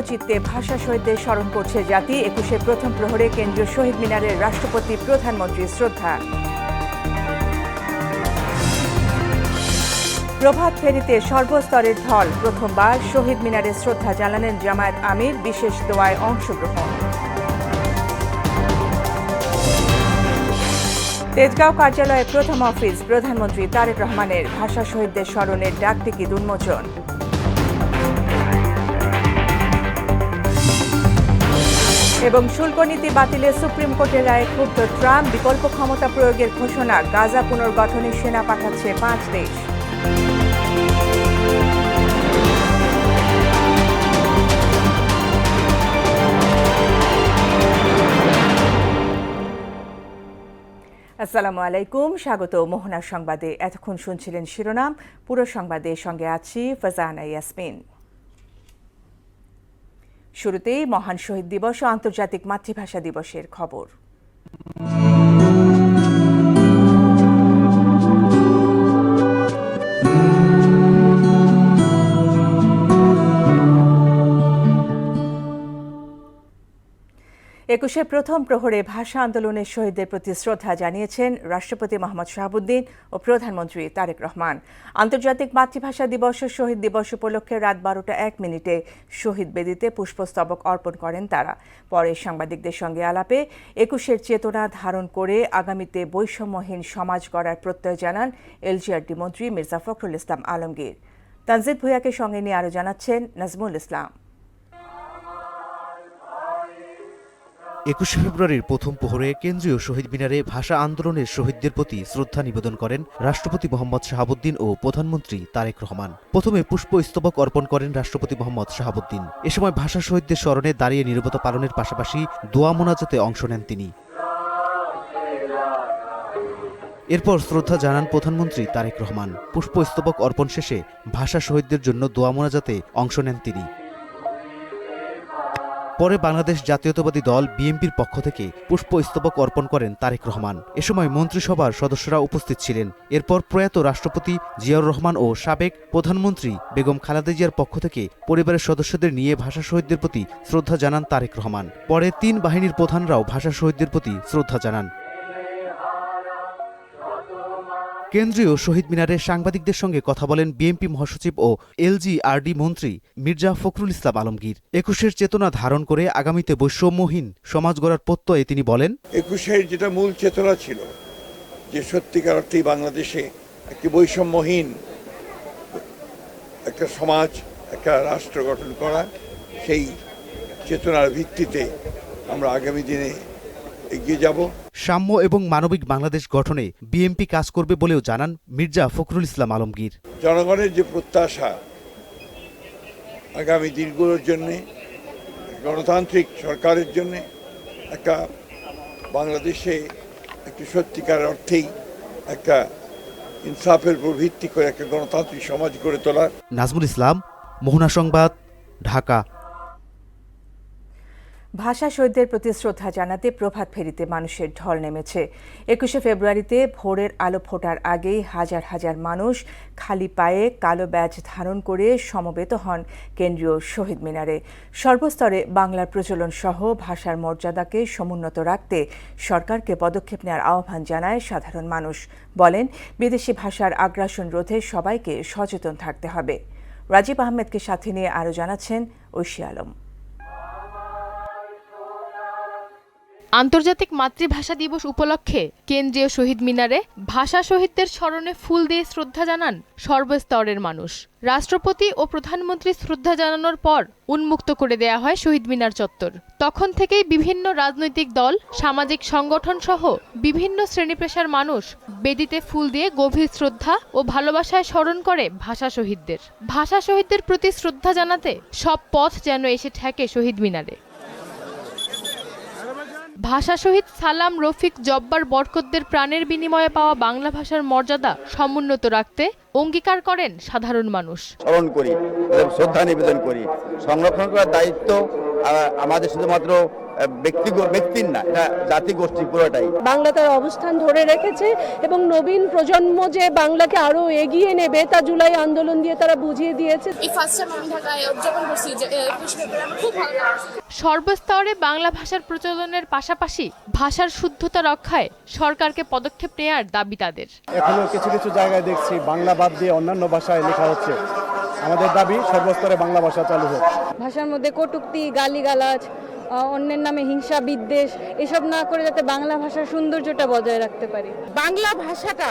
চিত্তে ভাষা শহীদদের স্মরণ করছে জাতি। ২১শে প্রথম প্রহরে কেন্দ্রীয় শহীদ মিনারে রাষ্ট্রপতি, প্রধানমন্ত্রীর শ্রদ্ধা। প্রভাত ফেরিতে সর্বস্তরের ঢল। প্রথমবার শহীদ মিনারে শ্রদ্ধা জানালেন জামায়াত আমির, বিশেষ দোয়ায় অংশগ্রহণ। তেজগাঁও কার্যালয়ে প্রথম অফিস, প্রধানমন্ত্রী তারেক রহমানের ভাষা শহীদদের স্মরণের ডাকটিকিট উন্মোচন। এবং শুল্ক নীতি বাতিলে সুপ্রিম কোর্টের রায়ে ক্ষুব্ধ ট্রাম্প, বিকল্প ক্ষমতা প্রয়োগের ঘোষণা। গাজা পুনর্গঠনে সেনা পাঠাচ্ছে ৫ দেশ। আসসালামু আলাইকুম, স্বাগত মোহনার সংবাদে। এতক্ষণ শুনছিলেন শিরোনাম, পুরো সংবাদের সঙ্গে আছি ফারজানা ইয়াসমিন। শুরুতেই মহান শহীদ দিবস ও আন্তর্জাতিক মাতৃভাষা দিবসের খবর। ২১শে প্রথম প্রহরে ভাষা আন্দোলনের শহীদদের প্রতি শ্রদ্ধা জানিয়েছেন রাষ্ট্রপতি মোহাম্মদ শাহাবুদ্দিন ও প্রধানমন্ত্রী তারেক রহমান। আন্তর্জাতিক মাতৃভাষা দিবস ও শহীদ দিবস উপলক্ষে রাত ১২টা ১ মিনিটে শহীদ বেদিতে পুষ্পস্তবক অর্পণ করেন তারা। পরে সাংবাদিকদের সঙ্গে আলাপে ২১এর চেতনা ধারণ করে আগামীতে বৈষম্যহীন সমাজ গড়ার প্রত্যয় জানান এলজিআরডি মন্ত্রী মির্জা ফখরুল ইসলাম আলমগীর। তানজিদ ভূঁইয়াকে সঙ্গে নিয়ে আরও জানাচ্ছেন নাজমুল ইসলাম। ২১শে ফেব্রুয়ারির প্রথম প্রহরে কেন্দ্রীয় শহীদ মিনারে ভাষা আন্দোলনের শহীদদের প্রতি শ্রদ্ধা নিবেদন করেন রাষ্ট্রপতি মোহাম্মদ শাহাবুদ্দিন ও প্রধানমন্ত্রী তারেক রহমান। প্রথমে পুষ্পস্তবক অর্পণ করেন রাষ্ট্রপতি মোহাম্মদ শাহাবুদ্দিন। এ সময় ভাষা শহীদদের স্মরণে দাঁড়িয়ে নীরবতা পালনের পাশাপাশি দোয়া মোনাজাতে অংশ নেন তিনি। এরপর শ্রদ্ধা জানান প্রধানমন্ত্রী তারেক রহমান। পুষ্পস্তবক অর্পণ শেষে ভাষা শহীদদের জন্য দোয়া মোনাজাতে অংশ নেন তিনি। পরে বাংলাদেশ জাতীয়তাবাদী দল বিএনপির পক্ষ থেকে পুষ্পস্তবক অর্পণ করেন তারেক রহমান। এ সময় মন্ত্রিসভার সদস্যরা উপস্থিত ছিলেন। এরপর প্রয়াত রাষ্ট্রপতি জিয়াউর রহমান ও সাবেক প্রধানমন্ত্রী বেগম খালেদা জিয়ার পক্ষ থেকে পরিবারের সদস্যদের নিয়ে ভাষা শহীদদের প্রতি শ্রদ্ধা জানান তারেক রহমান। পরে ৩ বাহিনীর প্রধানরাও ভাষা শহীদদের প্রতি শ্রদ্ধা জানান। কেন্দ্রীয় শহীদ মিনারে সাংবাদিকদের সঙ্গে কথা বলেন বিএনপি মহাসচিব ও এলজিআরডি মন্ত্রী মির্জা ফখরুল ইসলাম আলমগীর। ২১এর চেতনা ধারণ করে আগামীতে বৈষম্যহীন সমাজ গড়ার প্রত্যয়ে তিনি বলেন, ২১এর যেটা মূল চেতনা ছিল যে সত্যিকার অর্থেই বাংলাদেশে একটি বৈষম্যহীন একটা সমাজ, একটা রাষ্ট্র গঠন করা, সেই চেতনার ভিত্তিতে আমরা আগামী দিনে এগিয়ে যাব। সাম্য এবং মানবিক বাংলাদেশ গঠনে বিএনপি কাজ করবে বলেও জানান মির্জা ফখরুল ইসলাম আলমগীর। জনগণের যে প্রত্যাশা আগামী দিনগুলোর জন্য, গণতান্ত্রিক সরকারের জন্য একটা বাংলাদেশে একটি সত্যিকার অর্থেই একটা ইনসাফের উপর ভিত্তি করে একটা গণতান্ত্রিক সমাজ গড়ে তোলা। নাজমুল ইসলাম, মোহনা সংবাদ, ঢাকা। ভাষা শহীদদের প্রতি শ্রদ্ধা জানাতে প্রভাত ফেরিতে মানুষের ঢল নেমেছে। ২১শে ফেব্রুয়ারিতে ভোরের আলো ফোটার আগেই হাজার হাজার মানুষ খালি পায়ে কালো ব্যাজ ধারণ করে সমবেত হন কেন্দ্রীয় শহীদ মিনারে। সর্বস্তরে বাংলার প্রচলন সহ ভাষার মর্যাদাকে সমুন্নত রাখতে সরকারকে পদক্ষেপ নেওয়ার আহ্বান জানায় সাধারণ মানুষ। বলেন, বিদেশি ভাষার আগ্রাসন রোধে সবাইকে সচেতন থাকতে হবে। রাজীব আহমেদকে সাথে নিয়ে আরও জানাচ্ছেন ঐশী আলম। আন্তর্জাতিক মাতৃভাষা দিবস উপলক্ষে কেন্দ্রীয় শহীদ মিনারে ভাষা শহীদদের স্মরণে ফুল দিয়ে শ্রদ্ধা জানান সর্বস্তরের মানুষ। রাষ্ট্রপতি ও প্রধানমন্ত্রী শ্রদ্ধা জানানোর পর উন্মুক্ত করে দেয়া হয় শহীদ মিনার চত্বর। তখন থেকেই বিভিন্ন রাজনৈতিক দল, সামাজিক সংগঠন সহ বিভিন্ন শ্রেণী পেশার মানুষ বেদিতে ফুল দিয়ে গভীর শ্রদ্ধা ও ভালোবাসায় স্মরণ করে ভাষা শহীদদের। ভাষা শহীদদের প্রতি শ্রদ্ধা জানাতে সব পথ যেন এসে ঠেকে শহীদ মিনারে। ভাষা শহীদ সালাম, রফিক, জব্বার, বরকতদের প্রাণের বিনিময়ে পাওয়া বাংলা ভাষার মর্যাদা সমুন্নত রাখতে অঙ্গীকার করেন সাধারণ মানুষ। স্মরণ করি, শ্রদ্ধা নিবেদন করি। সংরক্ষণ করার দায়িত্ব আমাদের শুধুমাত্র ব্যক্তির না, এটা জাতি গোষ্ঠী পুরোটাই। বাংলা তার অবস্থান ধরে রেখেছে এবং নবীন প্রজন্ম যে বাংলাকে আরো এগিয়ে নেবে তা জুলাই আন্দোলন দিয়ে তারা বুঝিয়ে দিয়েছে। এই ফার্স্ট টাইম আমি ঢাকায় উদযাপন করছি যে আমার খুব ভালো লাগছে। সর্বস্তরে বাংলা ভাষার প্রচলনের পাশাপাশি ভাষার শুদ্ধতা রক্ষায় সরকারকে পদক্ষেপ নেয়ার দাবি তাদের। এখনো কিছু কিছু জায়গায় দেখছি বাংলা বাদ দিয়ে অন্যান্য ভাষায় লেখা হচ্ছে। আমাদের দাবি সর্বস্তরে বাংলা ভাষা চালু হোক। ভাষার মধ্যে কটূক্তি, গালিগালাজ, অন্যের নামে হিংসা, বিদ্বেষ এসব না করে যাতে বাংলা ভাষার সৌন্দর্যটা বজায় রাখতে পারি। বাংলা ভাষাটা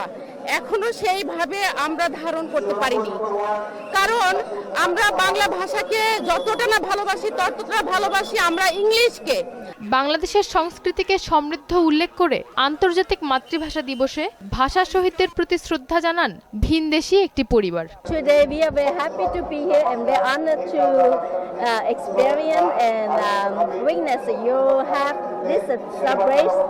এখনো সেইভাবে আমরা ধারণ করতে পারিনি, কারণ আমরা বাংলা ভাষাকে যতটা না ভালোবাসি ততটা ভালোবাসি আমরা ইংলিশকে। বাংলাদেশের সংস্কৃতিকে সমৃদ্ধ উল্লেখ করে আন্তর্জাতিক মাতৃভাষা দিবসে ভাষা শহীদদের প্রতি শ্রদ্ধা জানান ভিনদেশী একটি পরিবার। Today we are very happy to be here and we're honored to experience and witness you have this celebration.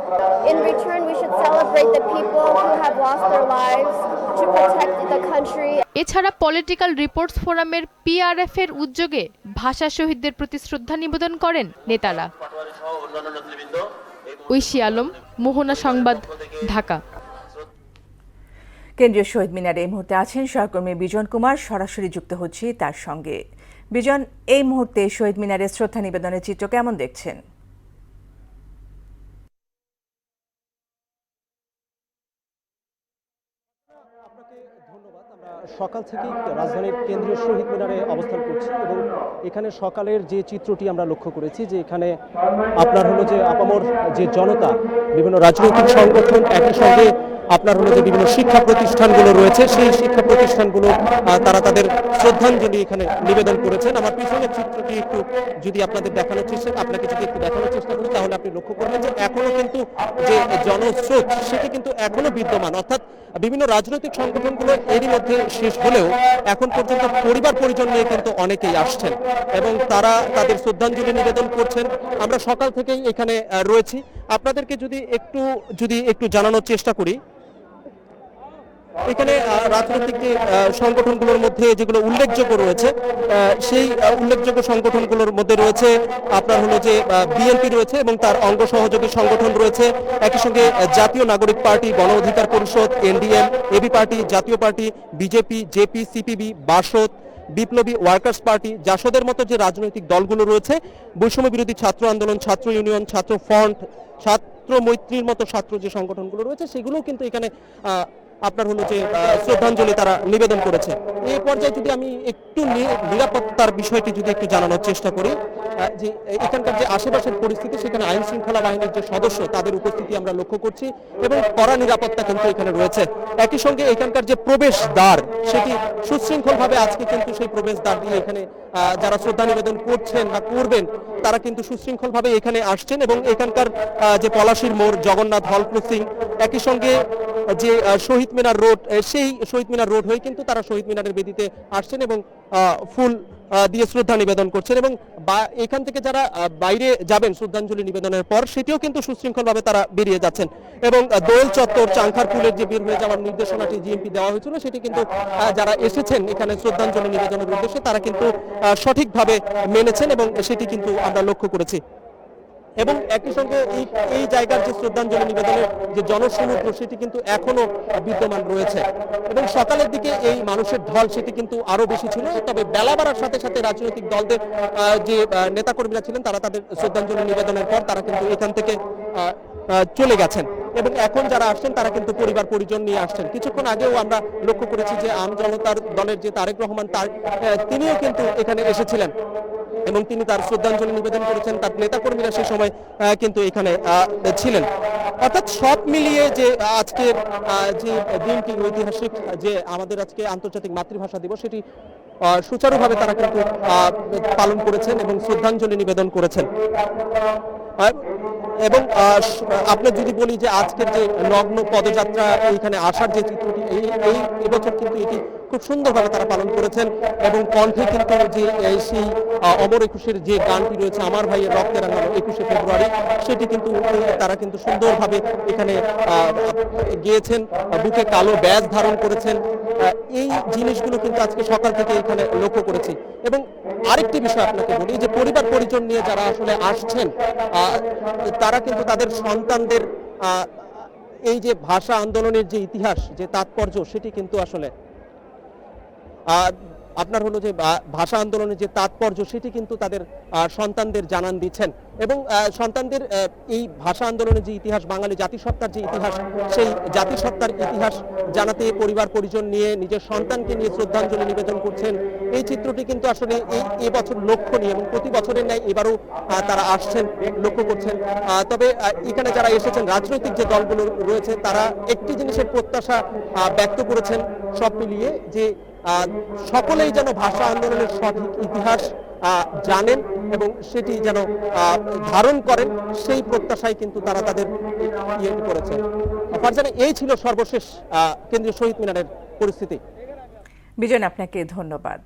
In return, we should celebrate the people who have lost their lives to protect the country. এছাড়া political reports ফোরামের PRF এর উদ্যোগে ভাষা শহীদদের প্রতি শ্রদ্ধা নিবেদন করেন নেতারা। ঐশী আলম, মোহনা সংবাদ, ঢাকা। কেন্দ্রীয় শহীদ মিনারে এই মুহূর্তে আছেন সহকর্মী বিজন কুমার, সরাসরি যুক্ত হচ্ছি তার সঙ্গে। বিজন, এই মুহূর্তে শহীদ মিনারে শ্রদ্ধা নিবেদনের চিত্র কেমন দেখছেন? সকাল থেকেই রাজধানীর কেন্দ্রীয় শহীদ মিনারে অবস্থান করছি এবং এখানে সকালের যে চিত্রটি আমরা লক্ষ্য করেছি যে এখানে আপনার হলো যে আপামর যে জনতা, বিভিন্ন রাজনৈতিক সংগঠন, একই সঙ্গে আপনার হলো যে বিভিন্ন শিক্ষা প্রতিষ্ঠানগুলো রয়েছে, সেই শিক্ষা প্রতিষ্ঠানগুলো তারা তাদের শ্রদ্ধাঞ্জলি এখানে নিবেদন করেছেন। আমার পিছনের চিত্রটি একটু যদি আপনাকে দেখানোর চেষ্টা করি তাহলে আপনি লক্ষ্য করবেন যে এখনো কিন্তু যে জনস্রোত সেটি কিন্তু এখনো বিদ্যমান, অর্থাৎ বিভিন্ন রাজনৈতিক সংগঠনগুলো এরই মধ্যে শেষ হলেও এখন পর্যন্ত পরিবার পরিজন নিয়ে কিন্তু অনেকেই আসছেন এবং তারা তাদের শ্রদ্ধাঞ্জলি নিবেদন করছেন। আমরা সকাল থেকেই এখানে রয়েছি। আপনাদেরকে যদি একটু জানানোর চেষ্টা করি, এখানে রাজনৈতিক যে সংগঠনগুলোর মধ্যে যেগুলো উল্লেখযোগ্য রয়েছে সেই উল্লেখযোগ্য সংগঠনগুলোর মধ্যে রয়েছে আপনার হলো যে বিএনপি রয়েছে এবং তার অঙ্গ সহযোগী সংগঠন রয়েছে, একই সঙ্গে জাতীয় নাগরিক পার্টি, গণ অধিকার পরিষদ, এনডিএম, এবি পার্টি, জাতীয় party, BJP, JP, CPB, Basad, বিপ্লবী ওয়ার্কার্স পার্টি, জাসদের মতো যে রাজনৈতিক দলগুলো রয়েছে, বৈষম্য বিরোধী ছাত্র আন্দোলন, ছাত্র ইউনিয়ন, ছাত্র ফ্রন্ট, ছাত্র মৈত্রীর মতো ছাত্র যে সংগঠনগুলো রয়েছে সেগুলোও কিন্তু এখানে আপনার হলো যে শ্রদ্ধাঞ্জলি তারা নিবেদন করেছে। এই পর্যায়ে যদি আমি একটু নিরাপত্তার বিষয়টি যদি একটু জানানোর চেষ্টা করি, যে এখানকার যে আশেপাশের পরিস্থিতি, সেখানে আইন শৃঙ্খলা বাহিনীর যে সদস্য তাদের উপস্থিতি আমরা লক্ষ্য করছি এবং কড়া নিরাপত্তা কিন্তু এখানে রয়েছে। একই সঙ্গে এখানকার যে প্রবেশ দ্বার সেটি সুশৃঙ্খলভাবে আজকে কিন্তু সেই প্রবেশ দ্বার দিয়ে এখানে যারা শ্রদ্ধা নিবেদন করছেন বা করবেন তারা কিন্তু সুশৃঙ্খলভাবে এখানে আসছেন এবং এখানকার যে পলাশীর মোড়, জগন্নাথ হল ক্রসিং, একই সঙ্গে যে শহীদ মিনার রোড, সেই শহীদ মিনার রোড হয়ে কিন্তু তারা শহীদ মিনারের বেদিতে আসছেন এবং ফুল দিয়ে শ্রদ্ধা নিবেদন করছেন এবং এখান থেকে যারা বাইরে যাবেন শ্রদ্ধাঞ্জলি নিবেদনের পর সেটিও কিন্তু সুশৃঙ্খলভাবে তারা বেরিয়ে যাচ্ছেন এবং দোয়েল চত্বর, চাংখার পুলের যে বের হয়ে যাওয়ার নির্দেশনাটি জিএমপি দেওয়া হয়েছিল সেটি কিন্তু যারা এসেছেন এখানে শ্রদ্ধাঞ্জলি নিবেদনের উদ্দেশ্যে তারা কিন্তু সঠিকভাবে মেনেছেন এবং সেটি কিন্তু আমরা লক্ষ্য করেছি। এবং একই সঙ্গে এই জায়গার যে শ্রদ্ধাঞ্জলি নিবেদনের যে জনসমুদ্র সেটি কিন্তু এখনো বিদ্যমান রয়েছে এবং সকালের দিকে এই মানুষের ঢল সেটি কিন্তু আরো বেশি ছিল, তবে বেলা বাড়ার সাথে সাথে রাজনৈতিক দলদের যে নেতাকর্মীরা ছিলেন তারা তাদের শ্রদ্ধাঞ্জলি নিবেদনের পর তারা কিন্তু এখান থেকে চলে গেছেন এবং এখন যারা আসছেন তারা কিন্তু পরিবার পরিজন নিয়ে আসছেন। কিছুক্ষণ আগেও আমরা লক্ষ্য করেছি যে আম জনতার দলের যে তারেক রহমান তিনিও কিন্তু এখানে এসেছিলেন এবং তিনি তার শ্রদ্ধাঞ্জলি নিবেদন করেছেন, তার নেতাকর্মীরা সেই সময় কিন্তু এখানে ছিলেন। অর্থাৎ সব মিলিয়ে যে আজকে যে দিনটি ঐতিহাসিক, যে আমাদের আজকে আন্তর্জাতিক মাতৃভাষা দিবস, সেটি সুচারুভাবে তারা কিন্তু পালন করেছেন এবং শ্রদ্ধাঞ্জলি নিবেদন করেছেন। এবং আপনার যদি বলি যে আজকের যে নগ্ন পদযাত্রা এইখানে আসার যে চিত্রটি, এই এবছর কিন্তু এটি খুব সুন্দরভাবে তারা পালন করেছেন এবং কণ্ঠে কিন্তু যে সেই অমর একুশের যে গানটি রয়েছে আমার ভাইয়ের রক্তে রাঙানো 21শে ফেব্রুয়ারি, সেটি কিন্তু তারা কিন্তু সুন্দরভাবে এখানে গেয়েছেন, বুকে কালো ব্যাজ ধারণ করেছেন। এই জিনিসগুলো কিন্তু আজকে সকাল থেকে এখানে লক্ষ্য করেছি। এবং আরেকটি বিষয় আপনাকে বলি যে পরিবার পরিজন নিয়ে যারা আসলে আসছেন তারা কিন্তু তাদের সন্তানদের এই যে ভাষা আন্দোলনের যে ইতিহাস, যে তাৎপর্য, সেটি কিন্তু আসলে আপনার হলো যে ভাষা আন্দোলনের যে তাৎপর্য সেটি কিন্তু তাদের সন্তানদের জানান দিচ্ছেন এবং সন্তানদের এই ভাষা আন্দোলনের যে ইতিহাস, বাঙালি জাতিসত্তার যে ইতিহাস, সেই জাতিসত্তার ইতিহাস জানাতে পরিবার পরিজন নিয়ে নিজের সন্তানকে নিয়ে শ্রদ্ধাঞ্জলি নিবেদন করছেন। এই চিত্রটি কিন্তু আসলে এই বছর লক্ষণীয় এবং প্রতি বছরের ন্যায় এবারও তারা আসছেন, লক্ষ্য করছেন। তবে এখানে যারা এসেছেন রাজনৈতিক যে দলগুলো রয়েছে তারা একটি জিনিসের প্রত্যাশা ব্যক্ত করেছেন সব মিলিয়ে, যে সকলেই যেন ভাষা আন্দোলনের সঠিক ইতিহাস জানেন এবং সেটি যেন ধারণ করেন, সেই প্রত্যাশায় কিন্তু তারা তাদের ইয়ে করেছেন। ফারজানা, এই ছিল সর্বশেষ কেন্দ্রীয় শহীদ মিনারের পরিস্থিতি। বিজন, আপনাকে ধন্যবাদ।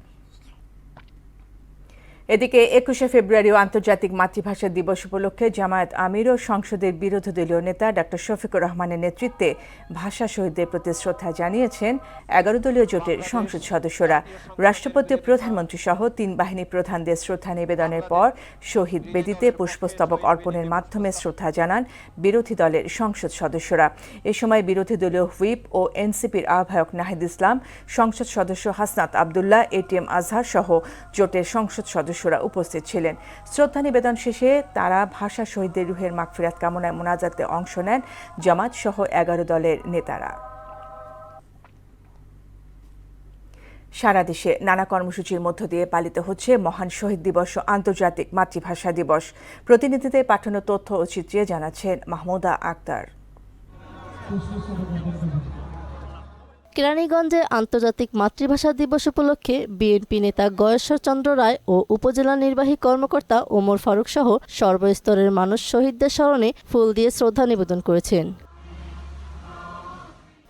এদিকে 21শে ফেব্রুয়ারি আন্তর্জাতিক মাতৃভাষা দিবস উপলক্ষে জামায়াত আমির ও সংসদের বিরোধী দলীয় নেতা ডক্টর শফিকুর রহমানের নেতৃত্বে ভাষা শহীদদের প্রতি শ্রদ্ধা জানিয়েছেন 11 দলীয় জোটের সংসদ সদস্যরা। রাষ্ট্রপতি ও প্রধানমন্ত্রী সহ 3 বাহিনী প্রধানদের শ্রদ্ধা নিবেদনের পর শহীদ বেদিতে পুষ্পস্তবক অর্পণের মাধ্যমে শ্রদ্ধা জানান বিরোধী দলের সংসদ সদস্যরা। এ সময় বিরোধী দলীয় হুইপ ও এনসিপির আহ্বায়ক নাহিদ ইসলাম, সংসদ সদস্য হাসনাত আবদুল্লাহ, এটিএম আজহার সহ জোটের সংসদ সদস্যরা উপস্থিত ছিলেন। শ্রদ্ধা নিবেদন শেষে তারা ভাষা শহীদদের রুহের মাগফিরাত কামনায় মোনাজাতে অংশ নেন জামাত সহ 11 দলের নেতারা। সারা দেশে নানা কর্মসূচির মধ্য দিয়ে পালিত হচ্ছে মহান শহীদ দিবস ও আন্তর্জাতিক মাতৃভাষা দিবস। প্রতিনিধিদের পাঠানো তথ্য ও চিত্রে জানাচ্ছেন মাহমুদা আক্তার। কেরানীগঞ্জে আন্তর্জাতিক মাতৃভাষা দিবস উপলক্ষে বিএনপি নেতা গয়েশ্বর চন্দ্র রায় ও উপজেলা নির্বাহী কর্মকর্তা ওমর ফারুক সহ সর্বস্তরের মানুষ শহীদদের স্মরণে ফুল দিয়ে শ্রদ্ধা নিবেদন করেছেন।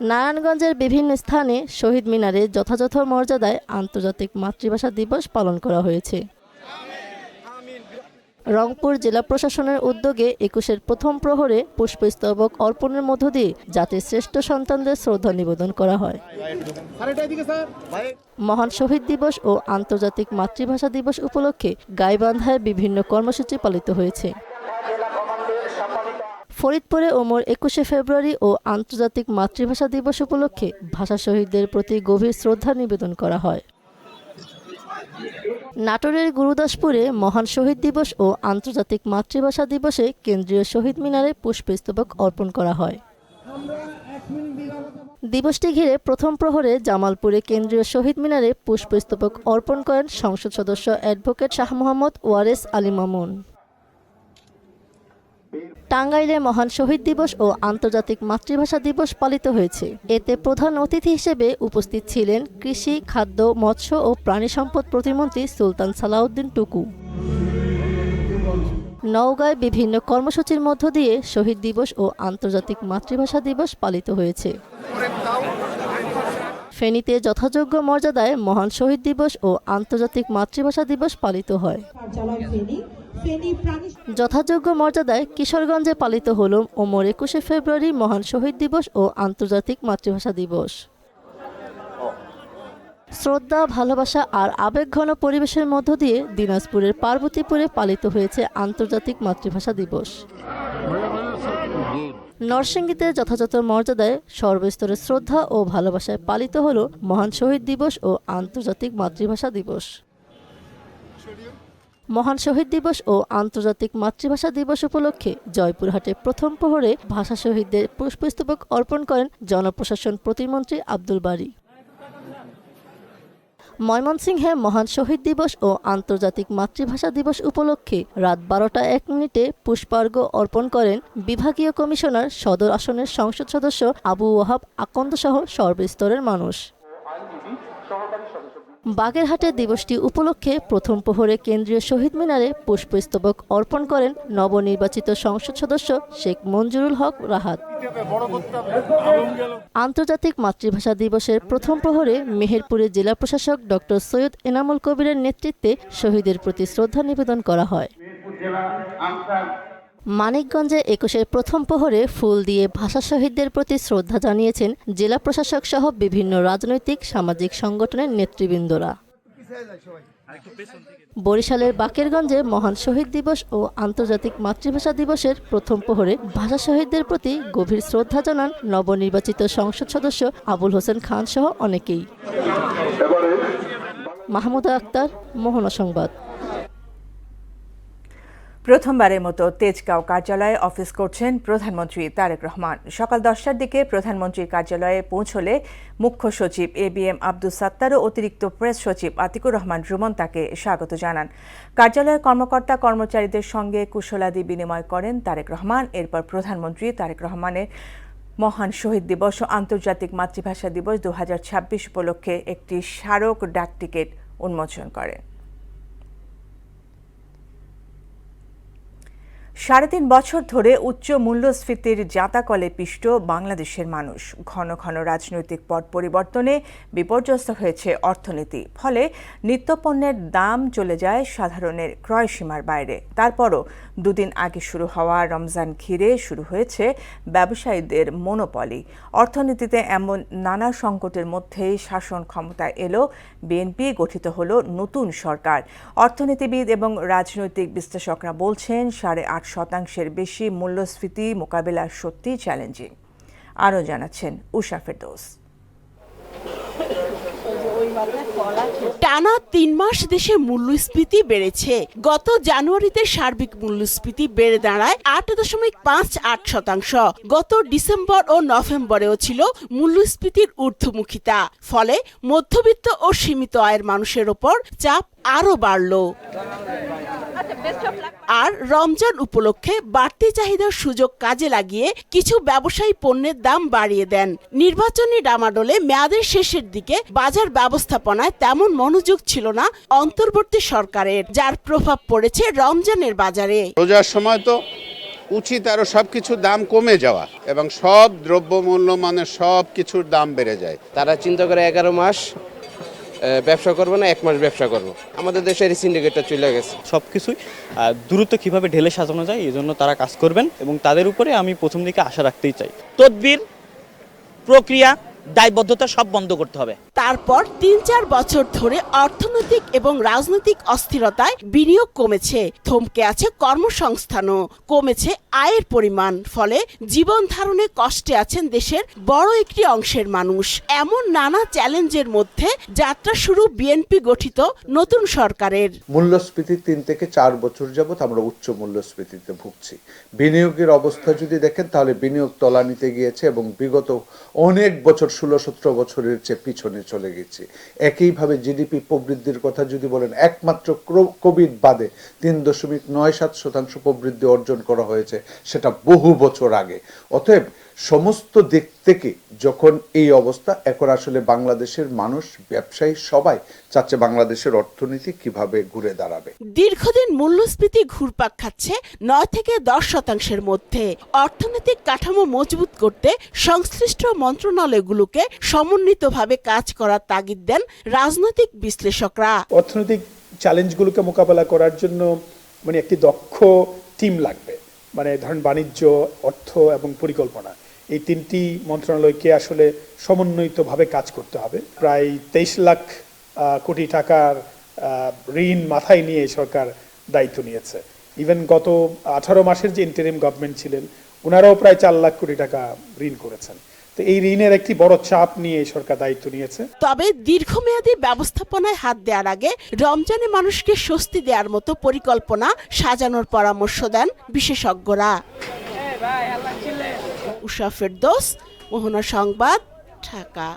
নারায়ণগঞ্জের বিভিন্ন স্থানে শহীদ মিনারে যথাযথ মর্যাদায় আন্তর্জাতিক মাতৃভাষা দিবস পালন করা হয়েছে। রংপুর জেলা প্রশাসনের উদ্যোগে 21-এর প্রথম প্রহরে পুষ্পস্তবক অর্পণের মধ্য দিয়ে জাতির শ্রেষ্ঠ সন্তানদের শ্রদ্ধা নিবেদন করা হয়। মহান শহীদ দিবস ও আন্তর্জাতিক মাতৃভাষা দিবস উপলক্ষে গাইবান্ধায় বিভিন্ন কর্মসূচি পালিত হয়েছে। ফরিদপুরে ওমর 21শে ফেব্রুয়ারি ও আন্তর্জাতিক মাতৃভাষা দিবস উপলক্ষে ভাষা শহীদদের প্রতি গভীর শ্রদ্ধা নিবেদন করা হয়। নাটোরের গুরুদাসপুরে মহান শহীদ দিবস ও আন্তর্জাতিক মাতৃভাষা দিবসে কেন্দ্রীয় শহীদ মিনারে পুষ্পস্তবক অর্পণ করা হয়। দিবসটি ঘিরে প্রথম প্রহরে জামালপুরে কেন্দ্রীয় শহীদ মিনারে পুষ্পস্তবক অর্পণ করেন সংসদ সদস্য অ্যাডভোকেট শাহ মোহাম্মদ ওয়ারেস আলী মামুন। টাঙ্গাইলে মহান শহীদ দিবস ও আন্তর্জাতিক মাতৃভাষা দিবস পালিত হয়েছে। এতে প্রধান অতিথি হিসেবে উপস্থিত ছিলেন কৃষি, খাদ্য, মৎস্য ও প্রাণী সম্পদ প্রতিমন্ত্রী সুলতান সালাউদ্দিন টুকু। নওগাঁয় বিভিন্ন কর্মসূচির মধ্য দিয়ে শহীদ দিবস ও আন্তর্জাতিক মাতৃভাষা দিবস পালিত হয়েছে। ফেনীতে যথাযোগ্য মর্যাদায় মহান শহীদ দিবস ও আন্তর্জাতিক মাতৃভাষা দিবস পালিত হয়। যথাযোগ্য মর্যাদায় কিশোরগঞ্জে পালিত হল ওমর 21শে ফেব্রুয়ারি মহান শহীদ দিবস ও আন্তর্জাতিক মাতৃভাষা দিবস। শ্রদ্ধা, ভালোবাসা আর আবেগঘন পরিবেশের মধ্য দিয়ে দিনাজপুরের পার্বতীপুরে পালিত হয়েছে আন্তর্জাতিক মাতৃভাষা দিবস। নরসিংদীতে যথাযথ মর্যাদায় সর্বস্তরের শ্রদ্ধা ও ভালোবাসায় পালিত হল মহান শহীদ দিবস ও আন্তর্জাতিক মাতৃভাষা দিবস। মহান শহীদ দিবস ও আন্তর্জাতিক মাতৃভাষা দিবস উপলক্ষে জয়পুরহাটে প্রথম প্রহরে ভাষা শহীদদের পুষ্পস্তবক অর্পণ করেন জনপ্রশাসন প্রতিমন্ত্রী আব্দুল বারী। ময়মনসিংহে মহান শহীদ দিবস ও আন্তর্জাতিক মাতৃভাষা দিবস উপলক্ষে রাত 12:01 পুষ্পার্ঘ্য অর্পণ করেন বিভাগীয় কমিশনার সদর আসনের সংসদ সদস্য আবু ওয়াহাব আকন্দ সহ সর্বস্তরের মানুষ। বাগেরহাটে দিবসটি উপলক্ষে প্রথম প্রহরে কেন্দ্রীয় শহীদ মিনারে পুষ্পস্তবক অর্পণ করেন নবনির্বাচিত সংসদ সদস্য শেখ মঞ্জুরুল হক রাহাত। আন্তর্জাতিক মাতৃভাষা দিবসের প্রথম প্রহরে মেহেরপুরের জেলা প্রশাসক ডক্টর সৈয়দ এনামুল কবিরের নেতৃত্বে শহীদের প্রতি শ্রদ্ধা নিবেদন করা হয়। মানিকগঞ্জে ২১-এর প্রথম প্রহরে ফুল দিয়ে ভাষা শহীদদের প্রতি শ্রদ্ধা জানিয়েছেন জেলা প্রশাসক সহ বিভিন্ন রাজনৈতিক সামাজিক সংগঠনের নেতৃবৃন্দরা। বরিশালের বাকেরগঞ্জে মহান শহীদ দিবস ও আন্তর্জাতিক মাতৃভাষা দিবসের প্রথম প্রহরে ভাষা শহীদদের প্রতি গভীর শ্রদ্ধা জানান নবনির্বাচিত সংসদ সদস্য আবুল হোসেন খান সহ অনেকেই। মাহমুদা আক্তার, মোহনা সংবাদ। প্রথমবারের মতো তেজগাঁও কার্যালয়ে অফিস করছেন প্রধানমন্ত্রী তারেক রহমান। সকাল 10টার দিকে প্রধানমন্ত্রীর কার্যালয়ে পৌঁছলে মুখ্য সচিব ABM আব্দুস সাত্তার ও অতিরিক্ত প্রেস সচিব আতিকুর রহমান রুমন তাকে স্বাগত জানান। কার্যালয়ের কর্মকর্তা কর্মচারীদের সঙ্গে কুশলাদি বিনিময় করেন তারেক রহমান। এরপর প্রধানমন্ত্রী তারেক রহমানের মহান শহীদ দিবস ও আন্তর্জাতিক মাতৃভাষা দিবস 2026 উপলক্ষে একটি স্মারক ডাক টিকিট উন্মোচন করেন। ৩.৫ বছর ধরে উচ্চ মূল্যস্ফীতির জাঁতাকলে পিষ্ট বাংলাদেশের মানুষ। ঘন ঘন রাজনৈতিক পট পরিবর্তনে বিপর্যস্ত হয়েছে অর্থনীতি। ফলে নিত্যপণ্যের দাম চলে যায় সাধারণের ক্রয়সীমার বাইরে। তারপরও দুদিন আগে শুরু হওয়া রমজান ঘিরে শুরু হয়েছে ব্যবসায়ীদের মনোপলি। অর্থনীতিতে এমন নানা সংকটের মধ্যেই শাসন ক্ষমতায় এলো বিএনপি, গঠিত হলো নতুন সরকার। অর্থনীতিবিদ এবং রাজনৈতিক বিশ্লেষকরা বলছেন 8.5% বেশি মূল্যস্ফীতি মোকাবেলা সত্যি চ্যালেঞ্জিং। আরও জানাচ্ছেন উষা ফেরদৌস। টানা 3 মাস দেশে মূল্যস্ফীতি বেড়েছে। গত জানুয়ারিতে সার্বিক মূল্যস্ফীতি বেড়ে দাঁড়ায় 8.58%। গত ডিসেম্বর ও নভেম্বরেও ছিল মূল্যস্ফীতির ঊর্ধ্বমুখিতা। ফলে মধ্যবিত্ত ও সীমিত আয়ের মানুষের ওপর চাপ আরও বাড়ল। আর রমজান উপলক্ষে বাড়তি চাহিদার সুযোগ কাজে লাগিয়ে কিছু ব্যবসায়ী পণ্যের দাম বাড়িয়ে দেন। নির্বাচনী ডামাডোলে মেয়াদের শেষের দিকে বাজার ব্যবস্থাপনায় তেমন মনোযোগ ছিল না অন্তর্বর্তী সরকারের, যার প্রভাব পড়েছে রমজানের বাজারে। রোজার সময় তো উচিত আরো সবকিছুর দাম কমে যাওয়া এবং সব দ্রব্যমূল্য মানে সব কিছুর দাম বেড়ে যায়। তারা চিন্তা করে 11 মাস ব্যবসা করবো না 1 মাস ব্যবসা করবো। আমাদের দেশের সিন্ডিকেটটা চলে গেছে। সবকিছুই দ্রুত কিভাবে ঢেলে সাজানো যায় এই জন্য তারা কাজ করবেন এবং তাদের উপরে আমি প্রথম দিকে আশা রাখতেই চাই। তদবির, প্রক্রিয়া, দায়বদ্ধতা সব বন্ধ করতে হবে। তারপর 3-4 বছর ধরে অর্থনৈতিক এবং রাজনৈতিক অস্থিরতায় বিনিয়োগ কমেছে, থমকে আছে কর্মসংস্থানও, কমেছে আয়ের পরিমাণ। ফলে জীবন ধারণে কষ্টে আছেন দেশের বড় একটি অংশের মানুষ। এমন নানা চ্যালেঞ্জের মধ্যে যাত্রা শুরু বিএনপি গঠিত নতুন সরকারের। মূল্যস্ফীতি 3 থেকে 4 বছর যাবত আমরা উচ্চ মূল্যস্ফীতিতে ভুগছি। বিনিয়োগের অবস্থা যদি দেখেন তাহলে বিনিয়োগ তলানিতে গিয়েছে এবং বিগত অনেক বছর 16-17 বছরের চেয়ে পিছনে চলে গেছে। একইভাবে জিডিপি প্রবৃদ্ধির কথা যদি বলেন, একমাত্র কোভিড বাদে 3.97% প্রবৃদ্ধি অর্জন করা হয়েছে, সেটা বহু বছর আগে। অতএব সমস্ত দিক থেকে যখন এই অবস্থা, এখন আসলে বাংলাদেশের মানুষ, ব্যবসায়ী সবাই চাচ্ছে বাংলাদেশের অর্থনীতি কিভাবে ঘুরে দাঁড়াবে। দীর্ঘদিন মূল্যস্ফীতি ঘুরপাক খাচ্ছে 9 থেকে 10% মধ্যে। অর্থনৈতিক কাঠামো মজবুত করতে সংশ্লিষ্ট মন্ত্রণালয়গুলোকে সমন্বিতভাবে কাজ করার তাগিদ দেন রাজনৈতিক বিশ্লেষকরা। অর্থনৈতিক চ্যালেঞ্জগুলোকে মোকাবেলা করার জন্য একটি দক্ষ টিম লাগবে। ধরেন বাণিজ্য, অর্থ এবং পরিকল্পনা, এই 3টি মন্ত্রণালয়কে আসলে সমন্বিতভাবে কাজ করতে হবে। প্রায় 23 লাখ কোটি টাকার ঋণ মাথায় নিয়ে সরকার দায়িত্ব নিয়েছে। ইভেন গত 18 মাসের যে ইন্টারিম গভর্নমেন্ট ছিলেন, ওনারাও প্রায় 4 লাখ কোটি টাকা ঋণ করেছেন। তো এই ঋণের একটি বড় চাপ নিয়ে সরকার দায়িত্ব নিয়েছে। তবে দীর্ঘমেয়াদী ব্যবস্থাপনায় হাত দেওয়ার আগে রমজানে মানুষকে স্বস্তি দেওয়ার মতো পরিকল্পনা সাজানোর পরামর্শ দেন বিশেষজ্ঞরা। উষা ফেরদৌস, মোহনা সংবাদ, ঢাকা।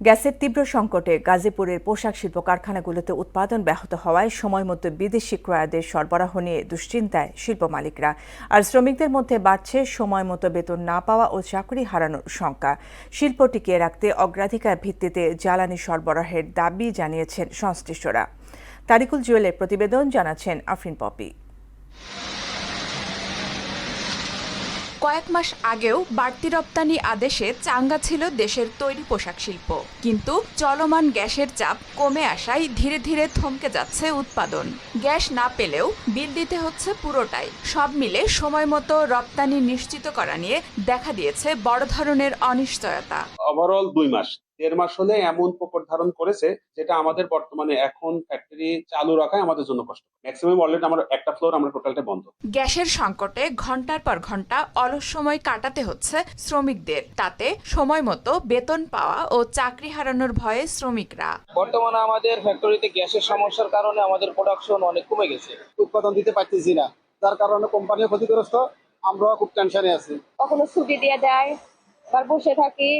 গ্যাসের তীব্র সংকটে গাজীপুরের পোশাক শিল্প কারখানাগুলোতে উৎপাদন ব্যাহত হওয়ায় সময়মতো বিদেশি ক্রয়াদের সরবরাহ নিয়ে দুশ্চিন্তায় শিল্প মালিকরা। আর শ্রমিকদের মধ্যে বাড়ছে সময়মতো বেতন না পাওয়া ও চাকরি হারানোর শঙ্কা। শিল্প টিকিয়ে রাখতে অগ্রাধিকার ভিত্তিতে জ্বালানি সরবরাহের দাবি জানিয়েছেন সংশ্লিষ্টরা। তারিকুল জুয়েলের প্রতিবেদন, জানাচ্ছেন আফরিন পপি। কয়েক মাস আগেও বাড়তি রপ্তানি আদেশে চাঙ্গা ছিল দেশের তৈরি পোশাক শিল্প, কিন্তু চলমান গ্যাসের চাপ কমে আসায় ধীরে ধীরে থমকে যাচ্ছে উৎপাদন। গ্যাস না পেলেও বিল দিতে হচ্ছে পুরোটাই। সব মিলে সময়মতো রপ্তানি নিশ্চিত করা নিয়ে দেখা দিয়েছে বড় ধরনের অনিশ্চয়তা। ওভারঅল 2 মাস, 1.5 মাস হলে এমন প্রকট ধারণ করেছে যেটা আমাদের বর্তমানে এখন ফ্যাক্টরি চালু রাখাই আমাদের জন্য কষ্ট। ম্যাক্সিমাম অলরেডি আমার একটা ফ্লোর আমরা টোটালটা বন্ধ। গ্যাসের সংকটে ঘন্টার পর ঘন্টা অলস সময় কাটাতে হচ্ছে শ্রমিকদের। তাতে সময় মতো বেতন পাওয়া ও চাকরি হারানোর ভয়ে শ্রমিকরা। বর্তমানে আমাদের ফ্যাক্টরিতে গ্যাসের সমস্যার কারণে আমাদের প্রোডাকশন অনেক কমে গেছে, উৎপাদন দিতে পারতেছি না, যার কারণে কোম্পানিও ক্ষতিগ্রস্ত, আমরাও খুব টেনশনে আছি। কখনো ছুটি দিয়ে দেয়, আবার বসে থাকি,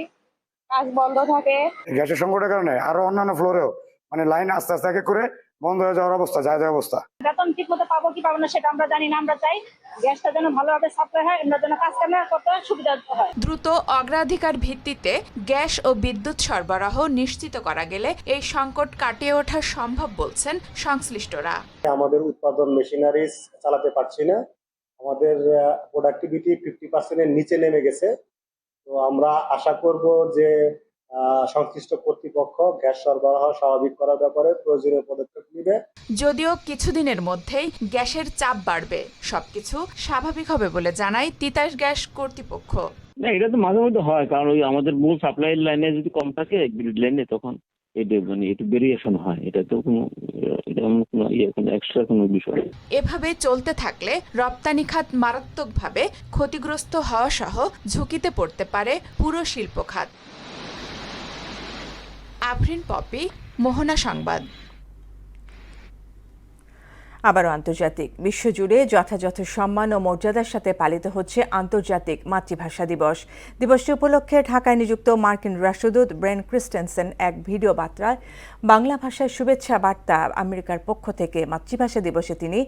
কাজ বন্ধ থাকে। গ্যাসের সংকটের কারণে আরো অন্যান্য ফ্লোরেও মানে লাইন আস্তে আস্তে এক করে বন্ধ হয়ে যাওয়ার অবস্থা, যায় অবস্থা। বেতন ঠিক মতো পাবো কি পাবো না সেটা আমরা জানি না। আমরা চাই গ্যাসটা যেন ভালোভাবে সাপ্লাই হয়, আমরা যেন কাজ কাম করতে সুবিধা হয়। দ্রুত অগ্রাধিকার ভিত্তিতে গ্যাস ও বিদ্যুৎ সরবরাহ নিশ্চিত করা গেলে এই সংকট কাটিয়ে ওঠা সম্ভব বলছেন সংশ্লিষ্টরা। আমাদের উৎপাদন মেশিনারিজ চালাতে পারছি না, আমাদের প্রোডাক্টিভিটি 50% নিচে নেমে গেছে। তো আমরা আশা করব যে সংশ্লিষ্ট কর্তৃপক্ষ গ্যাস সরবরাহ স্বাভাবিক করার ব্যাপারে প্রয়োজনীয় পদক্ষেপ নেবে। যদিও কিছুদিনের মধ্যেই গ্যাসের চাপ বাড়বে, সবকিছু স্বাভাবিক হবে বলে জানায় তিতাস গ্যাস কর্তৃপক্ষ। না, এটা তো মাঝে মধ্যে হয়, কারণ ওই আমাদের মূল সাপ্লাই লাইনে যদি কম থাকে গ্রিড লাইনে, তখন একটু ভেরিয়েশন হয়। এটা তো কোনো এক্সট্রা কোনো বিষয়। এভাবে চলতে থাকলে রপ্তানি খাত মারাত্মকভাবে ক্ষতিগ্রস্ত হওয়া সহ ঝুঁকিতে পড়তে পারে পুরো শিল্প খাত। আফরিন পপি, মোহনা সংবাদ। আবারও আন্তর্জাতিক। বিশ্বজুড়ে যথাযথ সম্মান ও মর্যাদার সাথে পালিত হচ্ছে আন্তর্জাতিক মাতৃভাষা দিবস। দিবসটি উপলক্ষে ঢাকায় নিযুক্ত মার্কিন রাষ্ট্রদূত ব্রেন ক্রিস্টেনসেন এক ভিডিও বার্তায় বাংলা ভাষায় শুভেচ্ছা বার্তা আমেরিকার পক্ষ থেকে মাতৃভাষা দিবসে তিনি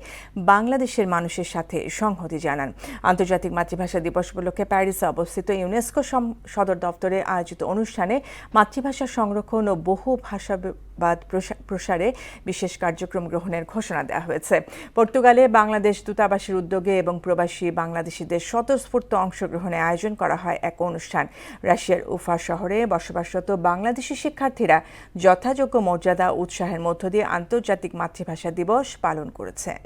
বাংলাদেশের মানুষের সাথে সংহতি জানান। আন্তর্জাতিক মাতৃভাষা দিবস উপলক্ষে প্যারিসে অবস্থিত ইউনেস্কো সদর দপ্তরে আয়োজিত অনুষ্ঠানে মাতৃভাষা সংরক্ষণ ও বহু ভাষাবাদ প্রসারে বিশেষ কার্যক্রম গ্রহণের ঘোষণা দেওয়া হয়েছে। পর্তুগালে বাংলাদেশ দূতাবাসের উদ্যোগে এবং প্রবাসী বাংলাদেশিদের স্বতঃস্ফূর্ত অংশগ্রহণে আয়োজন করা হয় এক অনুষ্ঠান। রাশিয়ার উফা শহরে বসবাসরত বাংলাদেশি শিক্ষার্থীরা যথাযোগ্য মর্যাদা ও উৎসাহের মধ্য দিয়ে আন্তর্জাতিক মাতৃভাষা দিবস পালন করেছেন।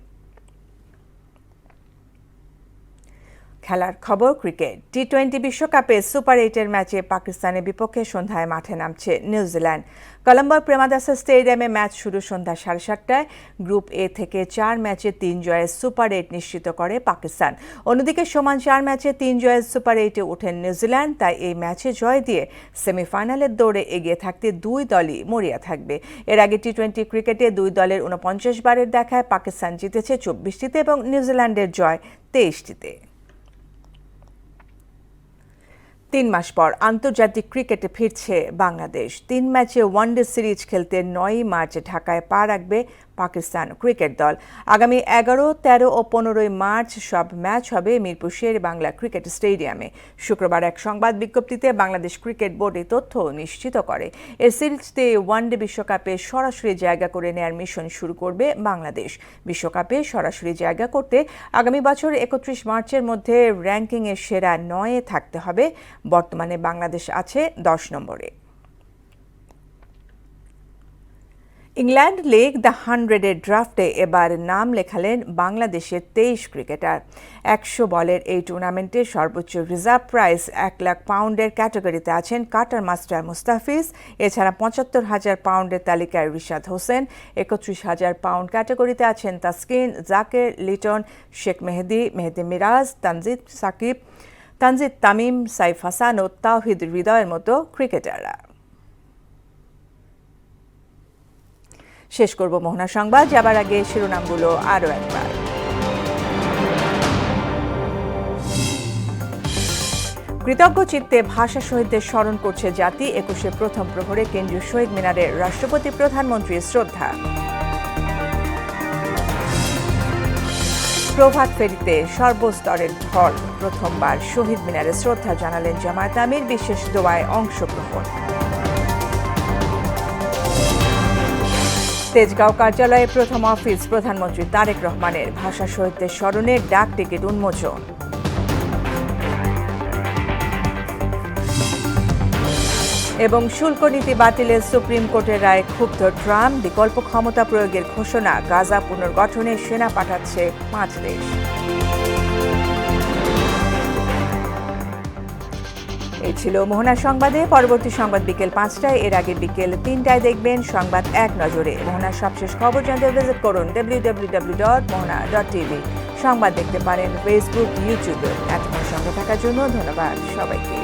খেলার খবর, ক্রিকেট। টি-20 বিশ্বকাপে সুপার 8-এর ম্যাচে পাকিস্তানের বিপক্ষে সন্ধ্যায় মাঠে নামছে নিউজিল্যান্ড। কলম্বোর প্রেমাদাসা স্টেডিয়ামে ম্যাচ শুরু সন্ধ্যা 7:30টায়। গ্রুপ এ থেকে 4 ম্যাচে 3 জয়ে সুপার 8 নিশ্চিত করে পাকিস্তান। অন্যদিকে সমান 4 ম্যাচে 3 জয়ে সুপার 8-এ ওঠেন নিউজিল্যান্ড। তাই এই ম্যাচে জয় দিয়ে সেমিফাইনালের দৌড়ে এগিয়ে থাকতে দুই দলই মরিয়া থাকবে। এর আগে টি-20 ক্রিকেটে দুই দলের 49 বারের দেখায় পাকিস্তান জিতেছে 24টিতে এবং নিউজিল্যান্ডের জয় 23টিতে। 3 মাস পর আন্তর্জাতিক ক্রিকেটে ফিরছে বাংলাদেশ। 3 ম্যাচে ওয়ানডে সিরিজ খেলতে 9 মার্চ ঢাকায় পা রাখবে পাকিস্তান ক্রিকেট দল। আগামী 11, 13 ও 15 মার্চ সব ম্যাচ হবে মিরপুর শের বাংলা ক্রিকেট স্টেডিয়ামে। শুক্রবার এক সংবাদ বিজ্ঞপ্তিতে বাংলাদেশ ক্রিকেট বোর্ড এই তথ্য নিশ্চিত করে। এর সিরিজতে ওয়ানডে বিশ্বকাপে সরাসরি জায়গা করে নেয়ার মিশন শুরু করবে বাংলাদেশ। বিশ্বকাপে সরাসরি জায়গা করতে আগামী বছর 31 মার্চের মধ্যে র্যাঙ্কিংয়ে সেরা 9-এ থাকতে হবে। বর্তমানে বাংলাদেশ আছে 10 নম্বরে। ইংল্যান্ড লিগ দ্য 100-এর ড্রাফটে এবার নাম লেখালেন বাংলাদেশের 23 ক্রিকেটার। 100 বলের এই টুর্নামেন্টের সর্বোচ্চ রিজার্ভ প্রাইস 1 লাখ পাউন্ডের ক্যাটাগরিতে আছেন কাটার মাস্টার মুস্তাফিজ। এছাড়া 75,000 পাউন্ডের তালিকায় রিশাদ হোসেন। 31,000 পাউন্ড ক্যাটাগরিতে আছেন তাসকিন, জাকের, লিটন, শেখ মেহেদি, মেহেদি মিরাজ, তানজিদ সাকিব, তানজিদ তামিম, সাইফ হাসান ও তাওহিদ হৃদয়ের মতো ক্রিকেটাররা। শেষ করব মোহনা সংবাদ, যাবার আগে শিরোনামগুলো আরও একবার। কৃতজ্ঞ চিত্তে ভাষা শহীদদের স্মরণ করছে জাতি। 21শে প্রথম প্রহরে কেন্দ্রীয় শহীদ মিনারে রাষ্ট্রপতি প্রধানমন্ত্রীর শ্রদ্ধা। প্রভাত ফেরিতে সর্বস্তরের ঢল। প্রথমবার শহীদ মিনারে শ্রদ্ধা জানালেন জামায়াত আমির। বিশেষ দোয়ায় অংশগ্রহণ। তেজগাঁও কার্যালয়ে প্রথম অফিস প্রধানমন্ত্রী তারেক রহমানের। ভাষা শহীদদের স্মরণে ডাক টিকিট উন্মোচন। এবং শুল্ক নীতি বাতিলে সুপ্রিম কোর্টের রায়ে ক্ষুব্ধ ট্রাম্প। বিকল্প ক্ষমতা প্রয়োগের ঘোষণা। গাজা পুনর্গঠনে সেনা পাঠাচ্ছে 5 দেশ। এই ছিল মোহনা সংবাদে। পরবর্তী সংবাদ বিকেল 5টায়। এর আগে বিকেল 3টায় দেখবেন সংবাদ এক নজরে। মোহনার সবশেষ খবর জানতে ভিজিট করুন www.mohana.tv। সংবাদ দেখতে পারেন ফেসবুক, ইউটিউবে। এতক্ষণ সঙ্গে থাকার জন্য ধন্যবাদ সবাইকে।